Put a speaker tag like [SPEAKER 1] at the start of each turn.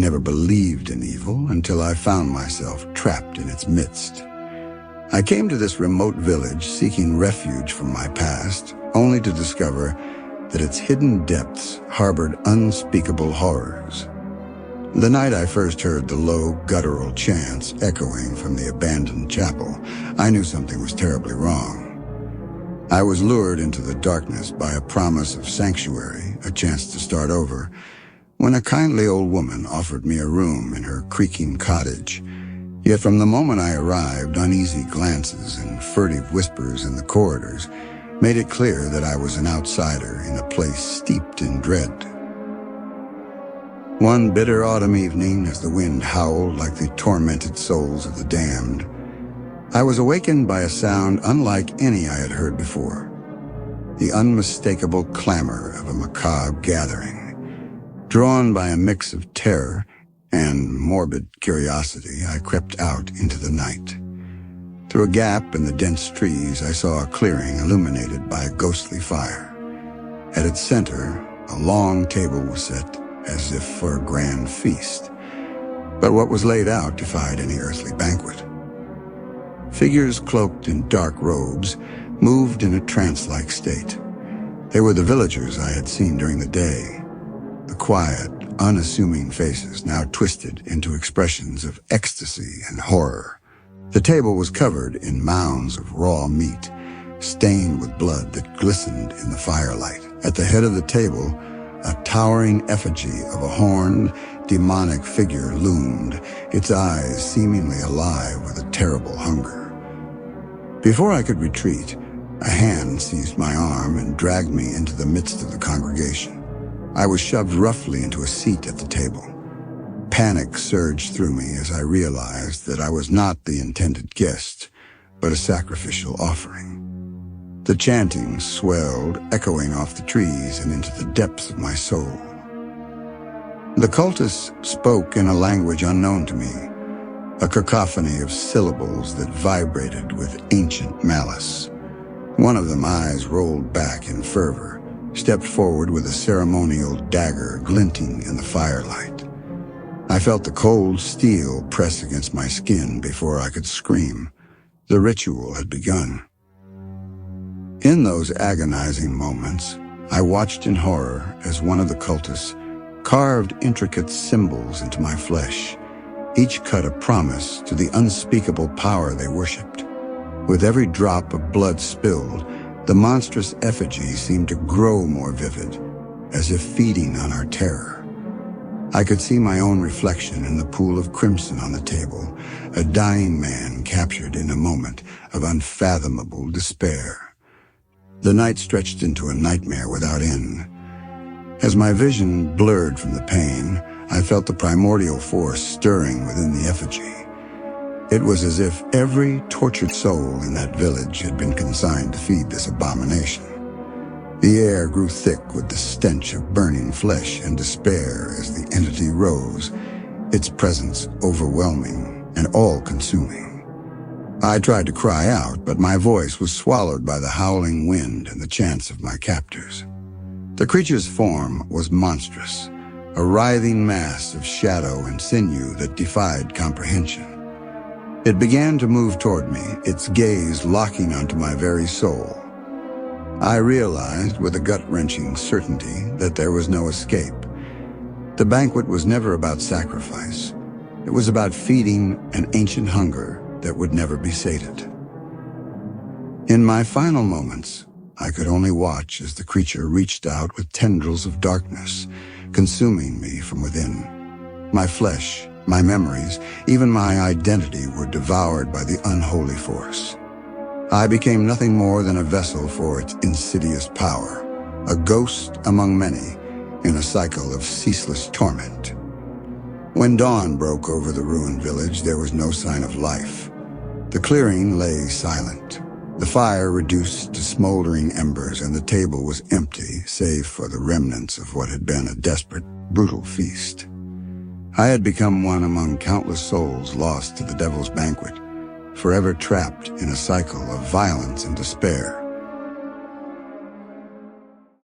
[SPEAKER 1] never believed in evil until I found myself trapped in its midst. I came to this remote village seeking refuge from my past, only to discover that its hidden depths harbored unspeakable horrors. The night I first heard the low, guttural chants echoing from the abandoned chapel, I knew something was terribly wrong. I was lured into the darkness by a promise of sanctuary, a chance to start over, when a kindly old woman offered me a room in her creaking cottage. Yet from the moment I arrived, uneasy glances and furtive whispers in the corridors made it clear that I was an outsider in a place steeped in dread. One bitter autumn evening, as the wind howled like the tormented souls of the damned, I was awakened by a sound unlike any I had heard before, the unmistakable clamor of a macabre gathering. Drawn by a mix of terror and morbid curiosity, I crept out into the night. Through a gap in the dense trees, I saw a clearing illuminated by a ghostly fire. At its center, a long table was set, as if for a grand feast. But what was laid out defied any earthly banquet. Figures cloaked in dark robes moved in a trance-like state. They were the villagers I had seen during the day. The quiet, unassuming faces now twisted into expressions of ecstasy and horror. The table was covered in mounds of raw meat, stained with blood that glistened in the firelight. At the head of the table, a towering effigy of a horned, demonic figure loomed, its eyes seemingly alive with a terrible hunger. Before I could retreat, a hand seized my arm and dragged me into the midst of the congregation. I was shoved roughly into a seat at the table. Panic surged through me as I realized that I was not the intended guest, but a sacrificial offering. The chanting swelled, echoing off the trees and into the depths of my soul. The cultists spoke in a language unknown to me, a cacophony of syllables that vibrated with ancient malice. One of them, eyes rolled back in fervor, stepped forward with a ceremonial dagger glinting in the firelight. I felt the cold steel press against my skin before I could scream. The ritual had begun. In those agonizing moments, I watched in horror as one of the cultists carved intricate symbols into my flesh, each cut a promise to the unspeakable power they worshipped. With every drop of blood spilled, the monstrous effigy seemed to grow more vivid, as if feeding on our terror. I could see my own reflection in the pool of crimson on the table, a dying man captured in a moment of unfathomable despair. The night stretched into a nightmare without end. As my vision blurred from the pain, I felt the primordial force stirring within the effigy. It was as if every tortured soul in that village had been consigned to feed this abomination. The air grew thick with the stench of burning flesh and despair as the entity rose, its presence overwhelming and all-consuming. I tried to cry out, but my voice was swallowed by the howling wind and the chants of my captors. The creature's form was monstrous, a writhing mass of shadow and sinew that defied comprehension. It began to move toward me, its gaze locking onto my very soul. I realized with a gut-wrenching certainty that there was no escape. The banquet was never about sacrifice. It was about feeding an ancient hunger that would never be sated. In my final moments, I could only watch as the creature reached out with tendrils of darkness, consuming me from within. My flesh, my memories, even my identity were devoured by the unholy force. I became nothing more than a vessel for its insidious power, a ghost among many in a cycle of ceaseless torment. When dawn broke over the ruined village, there was no sign of life. The clearing lay silent. The fire reduced to smoldering embers, and the table was empty, save for the remnants of what had been a desperate, brutal feast. I had become one among countless souls lost to the devil's banquet, forever trapped in a cycle of violence and despair.